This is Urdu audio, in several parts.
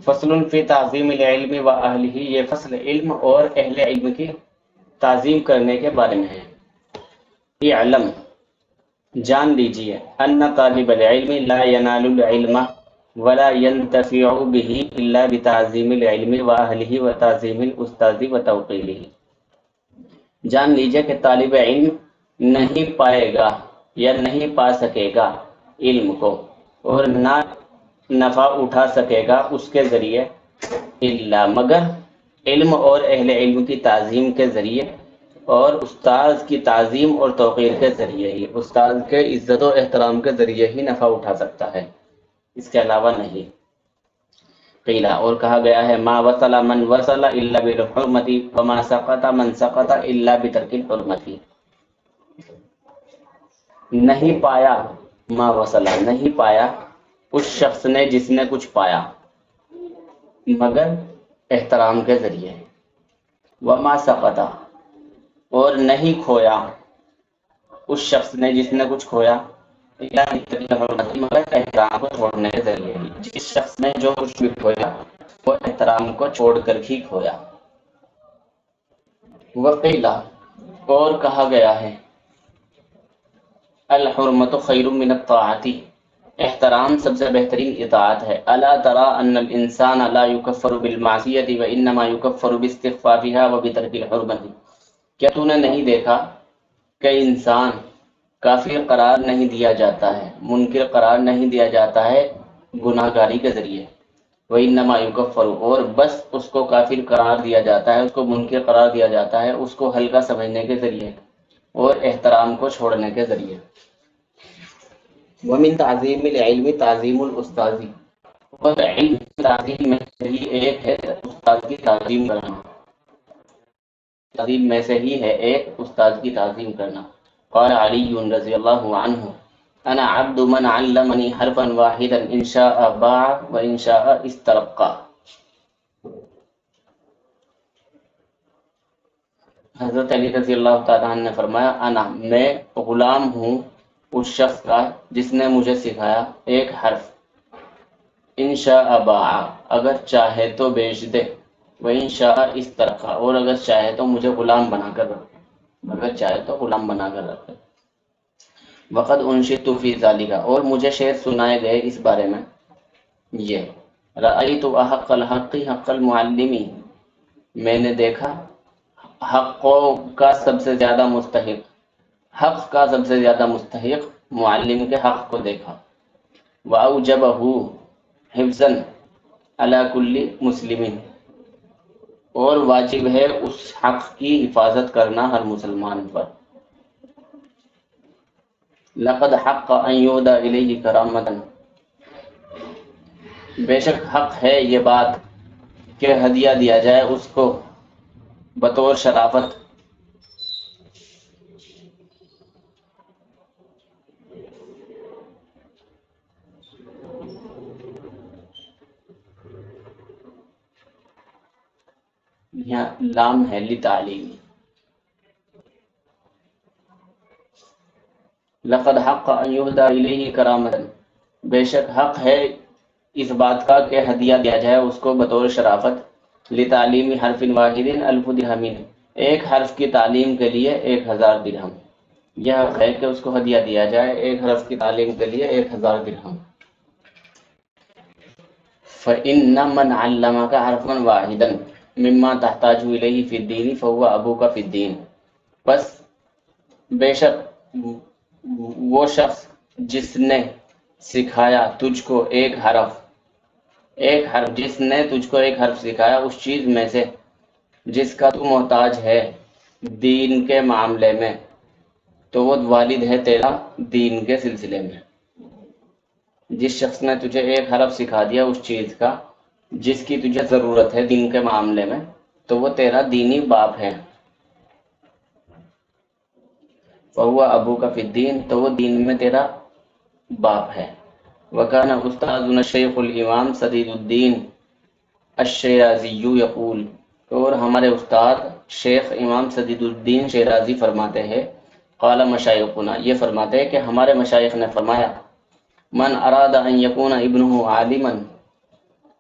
فصل فی تعظیم العلم و اہلہ، یہ فصل علم اور اہل علم کی تعظیم کرنے کے بارے میں ہے۔ اعلم، جان لیجئے، ان طالب العلم لا ینال العلم ولا ينتفع به الا بتعظیم العلم و اہلہ و تعظیم الاستاذ و توقیرہ۔ جان لیجئے کہ طالب علم نہیں پائے گا یا نہیں پا سکے گا علم کو، اور نہ نفع اٹھا سکے گا اس کے ذریعے الا مگر علم اور اہل علم کی تعظیم کے ذریعے، اور استاذ کی تعظیم اور توقیر کے ذریعے ہی، استاذ کے عزت و احترام کے ذریعے ہی نفع اٹھا سکتا ہے، اس کے علاوہ نہیں۔ قیل، اور کہا گیا ہے، ما وصل من وصل الا بالحرمۃ وما سقط من سقط الا بترک الحرمۃ۔ نہیں پایا، ما وصل، نہیں پایا اس شخص نے جس نے کچھ پایا مگر احترام کے ذریعے، وما سقط، اور نہیں کھویا اس شخص نے جس نے کچھ کھویا الا بترک الحرمۃ، مگر احترام کو چھوڑنے کے ذریعے ہی۔ جس شخص نے جو کچھ بھی کھویا وہ احترام کو چھوڑ کر ہی کھویا۔ وقیل، اور کہا گیا ہے، الحرمۃ خیر من الطاعۃ، احترام سب سے بہترین اطاعت ہے۔ الا تری ان الانسان لا یکفر بالمعصیۃ وانما یکفر باستخفافها وبترک الحرمۃ، کیا تو نے نہیں دیکھا کہ انسان کافر قرار نہیں دیا جاتا ہے، منکر قرار نہیں دیا جاتا ہے گناہ گاری کے ذریعے، وانما یکفر، اور بس اس کو کافر قرار دیا جاتا ہے، اس کو منکر قرار دیا جاتا ہے اس کو ہلکا سمجھنے کے ذریعے اور احترام کو چھوڑنے کے ذریعے۔ ومن تعظیم العلم تعظیم الاستاذ، اور علم کی تعظیم میں سے ہی ایک ہے استاد کی تعظیم کرنا، تعظیم میں سے ہی ہے ایک استاد کی تعظیم کرنا۔ قال علی رضی اللہ عنہ، انا عبد من علمنی حرفا واحدا ان شاء باع وان شاء استرقى۔ حضرت علی رضی اللہ تعالیٰ عنہ نے فرمایا، انا، میں غلام ہوں اس شخص کا جس نے مجھے سکھایا ایک حرف، ان شاء باع، اگر چاہے تو بیچ دے، وان شاء استرقى، اور اگر چاہے تو مجھے غلام بنا کر رکھے، اگر چاہے تو غلام بنا کر رکھے۔ وقد انشدت فی ذلک، اور مجھے شعر سنائے گئے اس بارے میں یہ، رأیت احق الحق حق المعلم، میں نے دیکھا حقوں کا سب سے زیادہ مستحق، حق کا سب سے زیادہ مستحق معلم کے حق کو دیکھا۔ وأوجبہ حفظا علی کل مسلم، اور واجب ہے اس حق کی حفاظت کرنا ہر مسلمان پر۔ لقد حق ان یہدی الیہ کرامۃ، بے شک حق ہے یہ بات کہ ہدیہ دیا جائے اس کو بطور شرافت۔ یہاں لام ہے لتعلیم۔ لقد حق ان یہدی الیہ کرامۃ، بے شک حق ہے اس بات کا کہ ہدیہ دیا جائے اس کو بطور شرافت۔ لتعلیم حرف واحد 1000 درہم، ایک حرف کی تعلیم کے لیے 1000 درہم، یہ حق ہے کہ اس کو ہدیہ دیا جائے ایک حرف کی تعلیم کے لیے 1000 درہم۔ فإن من علمك حرفا واحدا مما تحتاج الیہ فی الدین فهو ابوک فی الدین، بس بے شک وہ شخص جس نے سکھایا تجھ کو ایک حرف، جس نے تجھ کو ایک حرف سکھایا اس چیز میں سے جس کا تو محتاج ہے دین کے معاملے میں، تو وہ والد ہے تیرا دین کے سلسلے میں۔ جس شخص نے تجھے ایک حرف سکھا دیا اس چیز کا جس کی تجھے ضرورت ہے دین کے معاملے میں، تو وہ تیرا دینی باپ ہے۔ فَهُوَ أَبُوكَ فِي الدِّينِ، تو وہ دین میں تیرا باپ ہے۔ وَكَانَ أُسْتَاذُنَا الشَّيْخُ الْإِمَامُ سَدِيدُ الدِّينِ الشِّرَازِيُّ يَقُولُ، اور ہمارے استاد شیخ امام سدید الدین شیرازی فرماتے ہیں، قال مشایخنا، یہ فرماتے ہیں کہ ہمارے مشایخ نے فرمایا، من اراد ان یکون ابنہ عالما،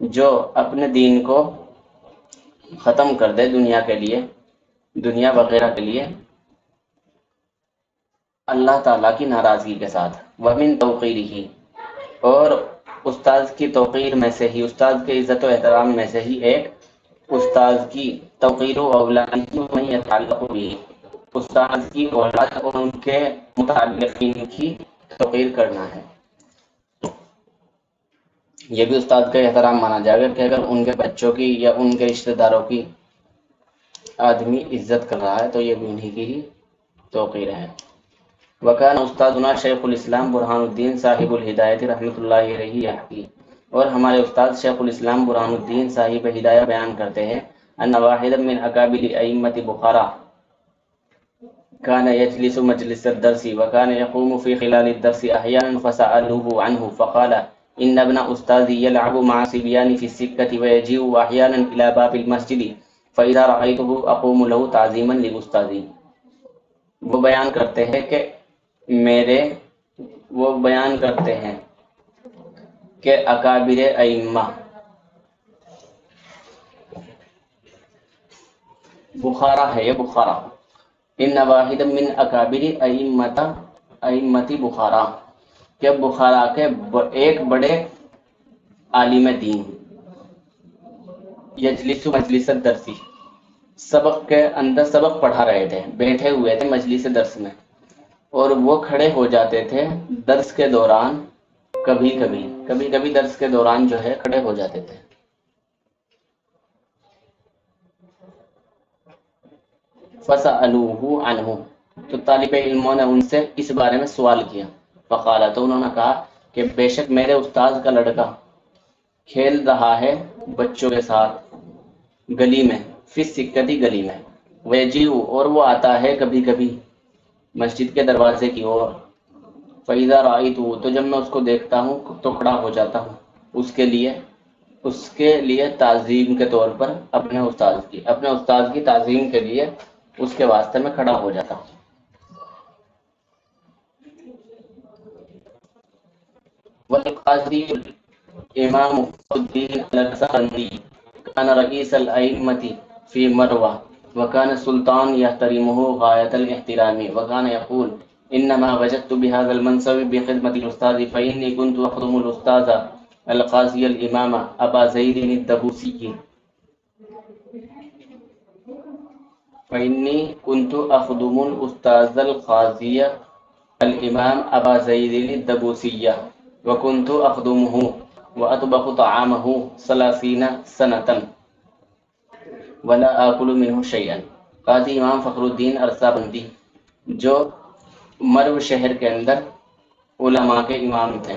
جو اپنے دین کو ختم کر دے دنیا کے لیے، دنیا وغیرہ کے لیے، اللہ تعالیٰ کی ناراضگی کے ساتھ۔ وَمِن تَوْقِيرِهِ، اور استاذ کی توقیر میں سے ہی، استاذ کے عزت و احترام میں سے ہی ایک استاذ کی توقیر و اولاد من يتعلق به، استاذ کی اولاد اور ان کے متعلقین کی توقیر کرنا ہے۔ یہ بھی استاد کا احترام مانا جائے گا کہ اگر ان کے بچوں کی یا ان کے رشتہ داروں کی آدمی عزت کر رہا ہے تو یہ بھی انہی کی ہی توقیر ہے۔ وکان استادنا شیخ الاسلام برہان الدین صاحب الہدایت رحمۃ اللہ علیہ یحکی، اور ہمارے استاد شیخ الاسلام برہان الدین صاحب ہدایہ بیان کرتے ہیں ان واحدا من اکابر ائمۃ بخارا كان يجلس مجلس الدرس وكان يقوم في خلال الدرس احيانا فسألوه عنه فقال ان ابن استاذي يلعب مع صبيان في السكة ويجيء احيانا الى باب المسجد فاذا رأيته اقوم له تعظيما لاستاذي۔ وہ بیان کرتے ہیں کہ اکابر ائمہ بخارا ہے، یہ بخارا، ان واحد من اکابر ائمت بخارا، کہ بخارا کے ایک بڑے عالم دین، یجلس مجلس الدرسی، سبق کے اندر سبق پڑھا رہے تھے، بیٹھے ہوئے تھے مجلس درس میں، اور وہ کھڑے ہو جاتے تھے درس کے دوران، کبھی کبھی درس کے دوران جو ہے کھڑے ہو جاتے تھے۔ فَسَأَلُوهُ عَنْهُ، تو طالب علموں نے ان سے اس بارے میں سوال کیا۔ فقال، تو انہوں نے کہا کہ بے شک میرے استاذ کا لڑکا کھیل رہا ہے بچوں کے ساتھ گلی میں، فی السکتی، گلی میں، ویجیء، اور وہ آتا ہے کبھی کبھی مسجد کے دروازے کی اور، فَإِذَا رَأَيْتُهُ، تو جب میں اس کو دیکھتا ہوں تو کھڑا ہو جاتا ہوں اس کے لیے تعظیم کے طور پر، اپنے استاذ کی تعظیم کے لیے اس کے واسطے میں کھڑا ہو جاتا ہوں۔ والقاضی امام الدین الزرندی کان رئیس الائمة فی مروہ وکان السلطان یحترمہ غایت الاحترام وکان یقول انما وجدت بهذا المنصب بخدمة الاستاذ فإني كنت أخدم الاستاذ القاضی الامام ابا زید الدبوسی فإني كنت أخدم الأستاذ القاضي الإمام أبا زيد الدبوسي وكنت أخدمه وأطبخ طعامه 30 سنة ولا آكل منه شيئا۔ قاضی امام فخر الدین ارسا بندی، جو مرو شہر کے اندر علماء کے امام تھے،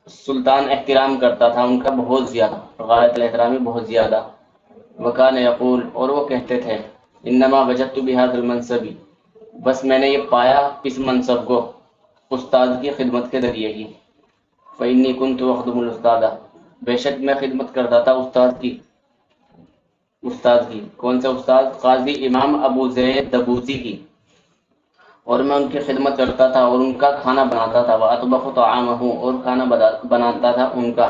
سلطان احترام کرتا تھا ان کا بہت زیادہ، غایت الاحترامی بہت زیادہ۔ وکان یقول، اور وہ کہتے تھے، انما وجدت بهذا المنصب، بس میں نے یہ پایا اس منصب کو استاد کی خدمت کے ذریعے ہی، فإني كنت أخدم الاستاذ، بے شک میں خدمت کرتا تھا استاد کی۔ کون سے استاد؟ قاضی امام ابو زید دبوسی کی، اور میں ان کی خدمت کرتا تھا اور ان کا کھانا بناتا تھا، وَأَطْبَخُ طَعَامَهُ، اور کھانا بناتا تھا ان کا،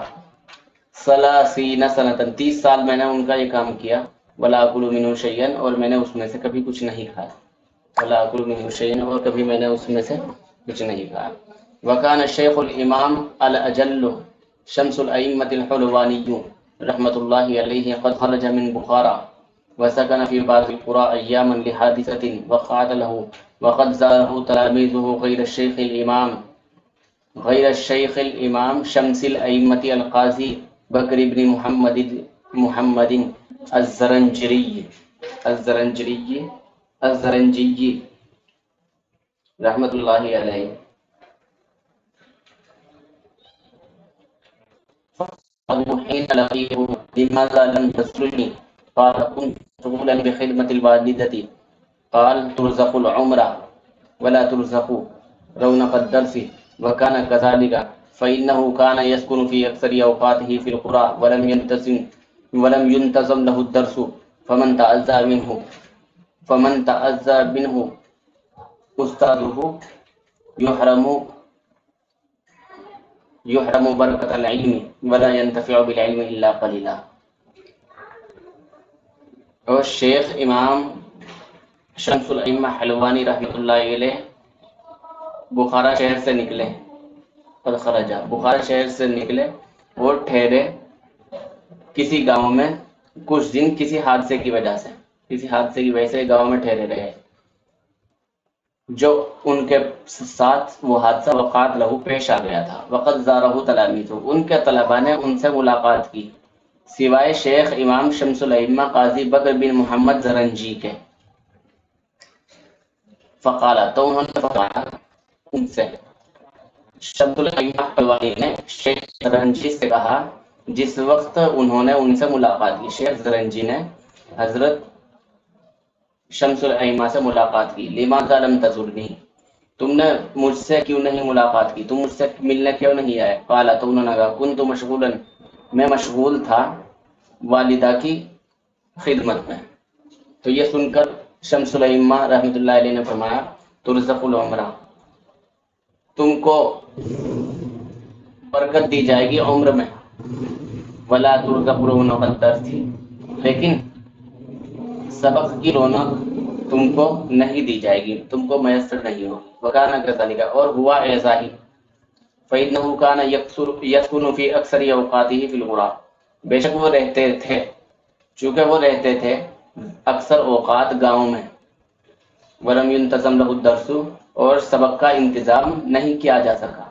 30 سنة، 30 سال میں نے ان کا یہ کام کیا، وَلَا أَكُلُ مِنْهُ شَيْئًا، اور میں نے اس میں سے کبھی کچھ نہیں کھایا، وَلَا أَكُلُ مِنْهُ شَيْئًا، اور کبھی میں نے اس میں سے کچھ نہیں کھایا۔ وَكَانَ الشَّيْخُ الْإِمَامُ الْأَجَلُّ شَمْسُ الْأَئِمَّةِ الْحُلْوَانِيُّ رحمة الله عليه قد خرج من بخارى وسكن في بعض القرى أياما لحادثة وقعت له، وقد زاره تلاميذه غير الشيخ الإمام شمس الأئمة القاضي بكر بن محمد الزرنجي رحمة الله عليه۔ حين لقيه لماذا لم تسلني؟ قال كنت مشغولا بخدمة الوالدة، قال ترزق العمر ولا ترزق رونق الدرس، وكان كذلك فإنه كان يسكن في أكثر أوقاته في القرى ولم ينتظم له الدرس، فمن تأذى منه أستاذه يحرم یحرم برکت العلم ولا ينتفع بالعلم الا قلیلا۔ اور شیخ امام شمس الائمہ حلوانی رحمۃ اللہ علیہ بخارا شہر سے نکلے، اور خرجہ بخارا شہر سے نکلے اور ٹھہرے کسی گاؤں میں کچھ دن، کسی حادثے کی وجہ سے گاؤں میں ٹھہرے رہے، جو ان کے ساتھ وہ حادثہ وقعت لہو پیش آ گیا تھا۔ وقت زارہ تلامیذ، ان کے طلباء نے ان سے ملاقات کی، سوائے شیخ امام شمس الائمہ قاضی بکر بن محمد زرنجی کے۔ فقالا، تو انہوں نے فرمایا ان سے، شمس الائمہ حلوانی نے شیخ زرنجی سے کہا جس وقت انہوں نے ان سے ملاقات کی، شیخ زرنجی نے حضرت شمس الائمہ سے ملاقات کی، لماذا لم تزرنی، تم نے مجھ سے کیوں نہیں ملاقات کی، تم مجھ سے ملنے کیوں نہیں آئے؟ قالا، تو انہوں نے کہا کنت مشغولا، میں مشغول تھا والدہ کی خدمت میں۔ تو یہ سن کر شمس الائمہ رحمۃ اللہ علیہ نے فرمایا ترزق العمرہ، تم کو برکت دی جائے گی عمر میں، ولا ترزق رونق الدرس، لیکن سبق کی رونق تم کو نہیں دی جائے گی، تم کو میسر نہیں ہوگی۔ وکانا کذالک، اور ہوا ایسا ہی۔ فإنه كان يسكن في أكثر أوقاته في الغراب، بے شک وہ رہتے تھے، چونکہ وہ رہتے تھے اکثر اوقات گاؤں میں، ولم ينتظم له الدرس، اور سبق کا انتظام نہیں کیا جا سکا،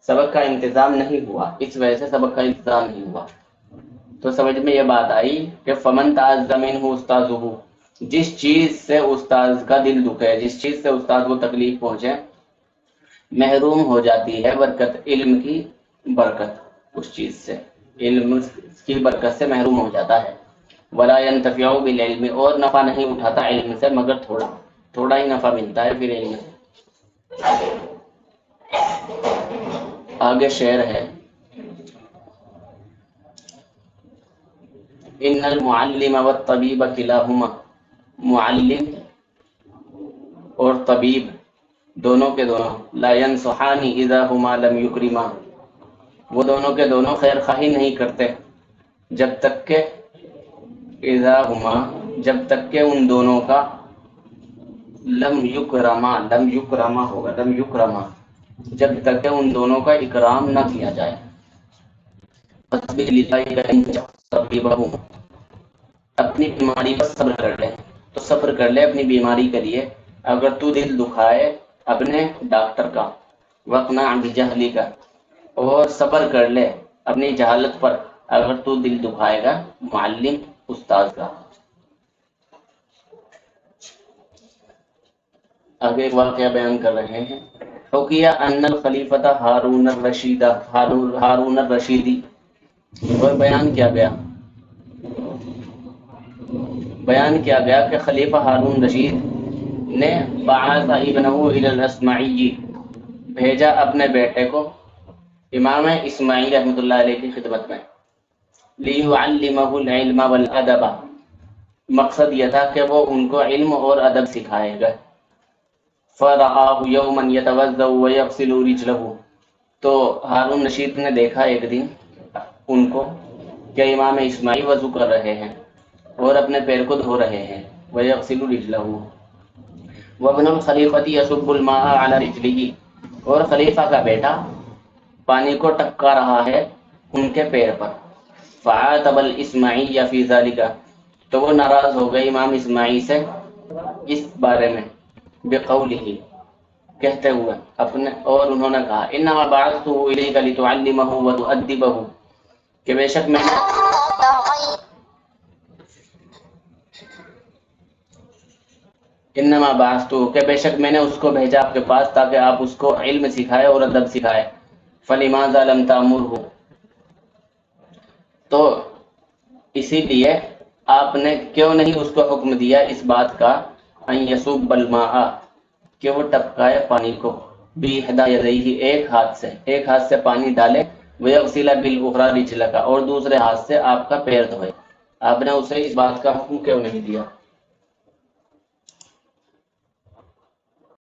سبق کا انتظام نہیں ہوا، اس وجہ سے سبق کا انتظام نہیں ہوا۔ تو سمجھ میں یہ بات آئی کہ فمن تعز منہ استاذہ، جس چیز سے استاذ کا دل دکھے، جس چیز سے استاد کو تکلیف پہنچے، محروم ہو جاتی ہے برکت علم کی، برکت اس چیز سے، علم کی برکت سے محروم ہو جاتا ہے۔ ولا ينتفع بالعلم، اور نفع نہیں اٹھاتا علم سے مگر تھوڑا، تھوڑا ہی نفع ملتا ہے پھر علم سے۔ آگے شعر ہے، ان المعلم والطبیب کلاہما، معلم اور طبیب دونوں کے دونوں، لا ينصحان اذا ہما لم یکرما، وہ دونوں کے دونوں خیر خواہی نہیں کرتے جب تک کہ اذا ہما، جب تک کہ ان دونوں کا لم یکرما، لم یکرما ہوگا، لم یکرما، جب تک کہ ان دونوں کا اکرام نہ کیا جائے۔ اپنی بیماری پر صبر کر لے، تو صبر کر لے اپنی بیماری کے لیے، اگر تو دل دکھائے اپنے ڈاکٹر کا، وقنا بجہلی کا، اور صبر کر لے اپنی جہالت پر اگر تو دل دکھائے گا معلم استاد کا۔ آگے ایک واقعہ بیان کر رہے ہیں، حکیہ ان الخلیفۃ ہارون الرشید، ہارون الرشیدی، اور بیان کیا گیا کہ خلیفہ ہارون رشید نے بعث ابنہ الی الاسمعی، بھیجا اپنے بیٹے کو امام اسماعیل رحمۃ اللہ علیہ کی خدمت میں، لیعلمہ العلم والادب، مقصد یہ تھا کہ وہ ان کو علم اور ادب سکھائے گا۔ فرآہ یوما یتوضأ ویغسل رجلہ، تو ہارون رشید نے دیکھا ایک دن ان کو کہ امام اسماعیل وضو کر رہے ہیں اور اپنے پیر کو دھو رہے ہیں، ویغسل رجلہ، وابن الخلیفۃ یصب الماء علی رجلہ، اور خلیفہ کا بیٹا پانی کو ٹپکا رہا ہے ان کے پیر پر۔ فعاتب الاسماعی فی ذلک، تو وہ ناراض ہو گئے امام اسماعیل سے اس بارے میں، بقولہ، کہتے ہوئے اپنے، اور انہوں نے کہا انما بعثتہ الیک لتعلمہ وتؤدبہ، کہ بے شک میں انما بعثتہ، کہ بے شک میں نے اس کو بھیجا آپ کے پاس تاکہ آپ اس کو علم سکھائے اور ادب سکھائے۔ فلماذا لم تأمرہ، تو اسی لیے آپ نے کیوں نہیں اس کو حکم دیا اس بات کا، ان یصب الماء، کہ وہ ٹپکائے پانی کو، باحدی یدیہ، ایک ہاتھ سے پانی ڈالے، ویغسل بالاخری رجلہ، اور دوسرے ہاتھ سے آپ کا پیر دھوئے، آپ نے اسے اس بات کا حکم کیوں نہیں دیا؟